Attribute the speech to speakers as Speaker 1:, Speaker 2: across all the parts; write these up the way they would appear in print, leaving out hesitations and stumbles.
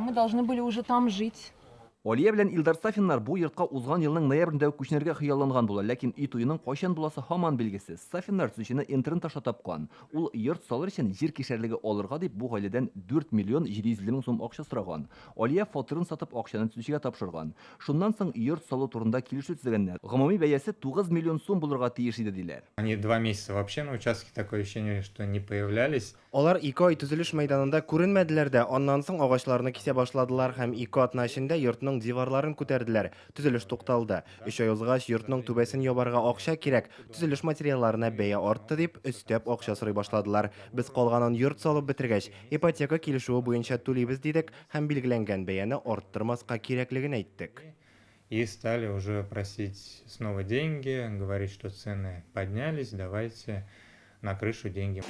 Speaker 1: Мы должны были уже там жить.
Speaker 2: Алия белән Илдар Сафиннар бу йортка узган елның ноябрендә күченергә хыялланган була, ләкин үй туеның кайчан буласы һаман билгесез. Сафиннар төзүчене интернетта тапкан. Ул йорт салыр өчен җир кишәрлеге алырга дип бу гаиләдән 4 миллион 750 мең сум акча сораган. Алия фатирын сатып акчаны төзүчегә тапшырган. Шуннан соң йорт салу турында килешү төзегәннәр. Гомуми бәясе 9 миллион сум булырга тиеш иде диләр.
Speaker 3: Они 2 месяца вообще на участке, такое ощущение, что не появлялись.
Speaker 4: Алар 2 ай төзелеш мәйданында күренмәделәр дә, аннан соң агачларны кисә башладылар һәм 2 атна эчендә йортның диварларын күтәрделәр. Төзелеш тукталды. 3 ай узгач йортның түбәсен ябарга акча кирәк. Төзелеш материалларына бәя артты дип, өстәп акча сорый башладылар. Без калганын йорт салып бетергәч, ипотека килешүе буенча түлибез дидек һәм билгеләнгән бәяне арттырмаска кирәклеген әйттек.
Speaker 3: И стали уже просить снова деньги, говорить, что цены поднялись, давайте на крышу деньги.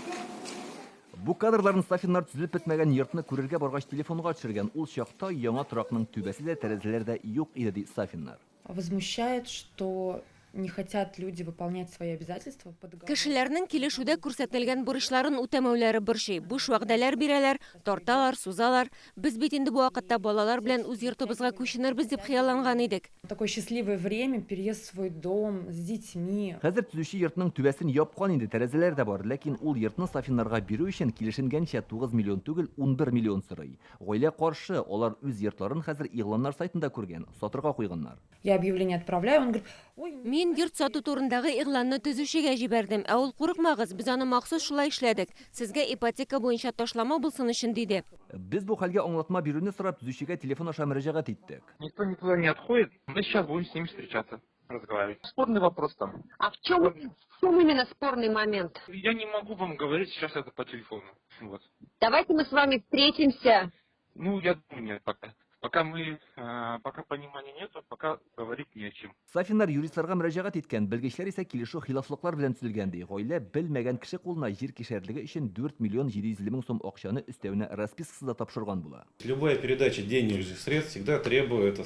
Speaker 2: Бу кадрларын Сафиннар төзелеп бетмәгән йортны күрергә баргач телефонга төшергән. Ул чакта яңа торакның түбәсе дә, тәрәзәләре дә юк иде ди Сафиннар.
Speaker 1: Возмущает, что не хотят люди выполнять свои обязательства по договору.
Speaker 5: Кешеләрнең килешүдә күрсәтелгән бурычларын үтәмәүләре борчый. Буш вәгъдәләр бирәләр, тарталар, сузалар. Без бит инде бу вакытта балалар белән үз йортыбызга күченербез дип хыялланган идек.
Speaker 1: Такое счастливое время, переезд в свой дом с детьми.
Speaker 2: Хәзер төзүче йортның түбәсен япкан инде, тәрәзәләр дә бар, ләкин ул йортны Сафиннарга бирү өчен килешенгәнчә 9 миллион түгел, 11 миллион сорый. Гаилә каршы, алар үз йортларын хәзер игъланнар сайтында күргән, сатырга куйганнар.
Speaker 1: Я объявление отправляю, он говорит: ой,
Speaker 5: Мин йорт сату турындагы игъланны төзүчегә җибәрдем. Ә ул курыкмагыз, без аны махсус шулай эшләдек. Сезгә ипотека буенча ташлама булсын өчен диде.
Speaker 2: Біз бу хәлгә аңлатма бирүне сорап төзүчегә телефон аша мөрәҗәгать иттек.
Speaker 6: Никто никуда не отходит. Мы сейчас будем с ними встречаться, разговаривать. Спорный вопрос там.
Speaker 7: А в чем именно спорный момент?
Speaker 6: Я не могу вам говорить сейчас это по телефону. Вот.
Speaker 7: Давайте мы с вами встретимся.
Speaker 6: Ну, я думаю, нет пока. Пока понимания нету, пока говорить не о чем.
Speaker 2: Сафиннар юристларга мөрәҗәгать иткән, белгечләр исә килешү хилафлыклар белән төзелгән ди. Гаилә белмәгән кеше кулына җир кишәрлеге өчен 4 миллион 750 мең сум акчаны өстәвенә распискасы да тапшырган була.
Speaker 8: Любая передача денежных средств всегда требует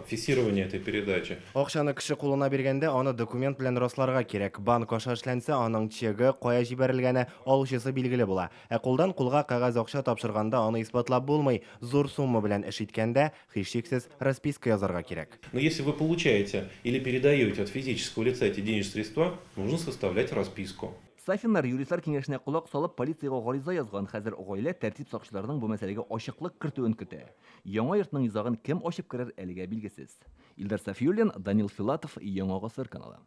Speaker 8: фиксирования этой передачи.
Speaker 4: Акчаны кеше кулына биргәндә, аны документ белән расларга кирәк. Банк аша эшләнсә, аның чеге кая җибәрелгәне алучысы билгеле була. Ә кулдан кулга кагаз акча тапшырганда, аны исбатлап булмый. Зур сумма белән эш иткәндә, һичшиксез расписка язарга кирәк.
Speaker 8: Но если вы получаете или передаете от физического лица эти денежные средства, нужно составлять расписку.
Speaker 2: Сафиннар юристлар киңәшенә кулак салып полициягә гариза язган. Хәзер гаилә тәртип сакчыларының бу мәсьәләгә ачыклык кертүен көтә. Яңа йортның йозагын кем ачып керер әлегә билгесез. Илдар Сафиуллин, Данил Филатов, Яңа Гасыр каналы.